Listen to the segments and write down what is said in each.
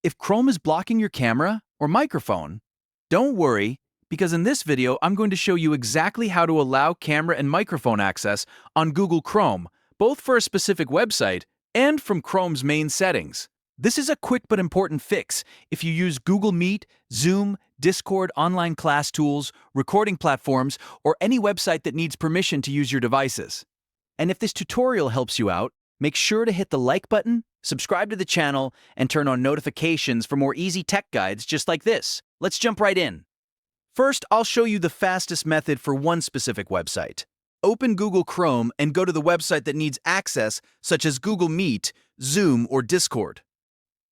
If Chrome is blocking your camera or microphone, don't worry, because in this video I'm going to show you exactly how to allow camera and microphone access on Google Chrome, both for a specific website and from Chrome's main settings. This is a quick but important fix if you use Google Meet, Zoom, Discord, online class tools, recording platforms, or any website that needs permission to use your devices. And if this tutorial helps you out, make sure to hit the like button, subscribe to the channel, and turn on notifications for more easy tech guides just like this. Let's jump right in. First, I'll show you the fastest method for one specific website. Open Google Chrome and go to the website that needs access, such as Google Meet, Zoom, or Discord.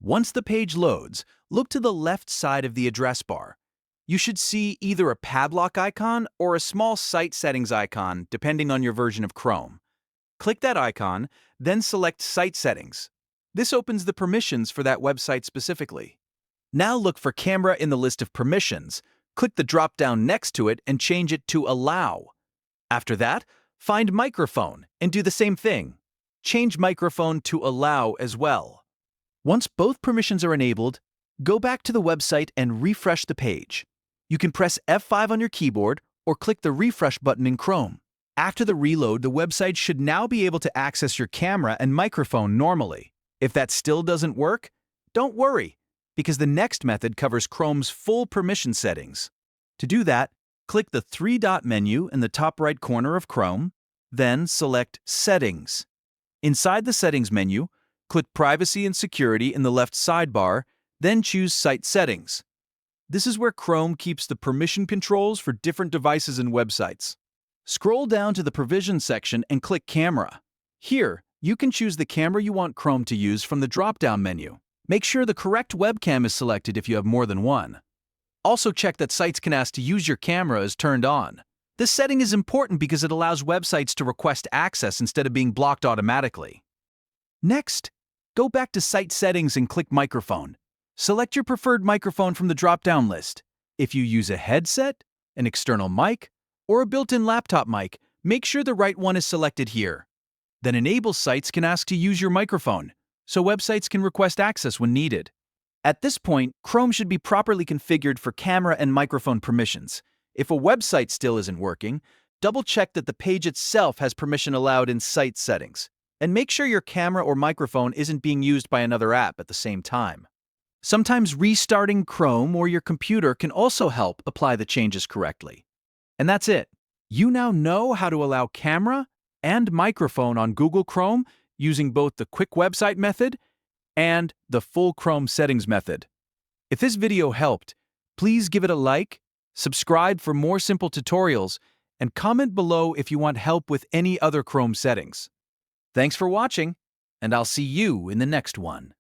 Once the page loads, look to the left side of the address bar. You should see either a padlock icon or a small site settings icon, depending on your version of Chrome. Click that icon, then select Site Settings. This opens the permissions for that website specifically. Now look for Camera in the list of permissions. Click the drop-down next to it and change it to Allow. After that, find Microphone and do the same thing. Change Microphone to Allow as well. Once both permissions are enabled, go back to the website and refresh the page. You can press F5 on your keyboard or click the refresh button in Chrome. After the reload, the website should now be able to access your camera and microphone normally. If that still doesn't work, don't worry, because the next method covers Chrome's full permission settings. To do that, click the three-dot menu in the top right corner of Chrome, then select Settings. Inside the Settings menu, click Privacy and Security in the left sidebar, then choose Site Settings. This is where Chrome keeps the permission controls for different devices and websites. Scroll down to the Provisions section and click Camera. Here, you can choose the camera you want Chrome to use from the drop-down menu. Make sure the correct webcam is selected if you have more than one. Also check that sites can ask to use your camera is turned on. This setting is important because it allows websites to request access instead of being blocked automatically. Next, go back to Site Settings and click Microphone. Select your preferred microphone from the drop-down list. If you use a headset, an external mic, or a built-in laptop mic, make sure the right one is selected here. Then enable sites can ask to use your microphone, so websites can request access when needed. At this point, Chrome should be properly configured for camera and microphone permissions. If a website still isn't working, double-check that the page itself has permission allowed in Site Settings. And make sure your camera or microphone isn't being used by another app at the same time. Sometimes restarting Chrome or your computer can also help apply the changes correctly. And that's it. You now know how to allow camera and microphone on Google Chrome using both the Quick Website method and the Full Chrome Settings method. If this video helped, please give it a like, subscribe for more simple tutorials, and comment below if you want help with any other Chrome settings. Thanks for watching, and I'll see you in the next one.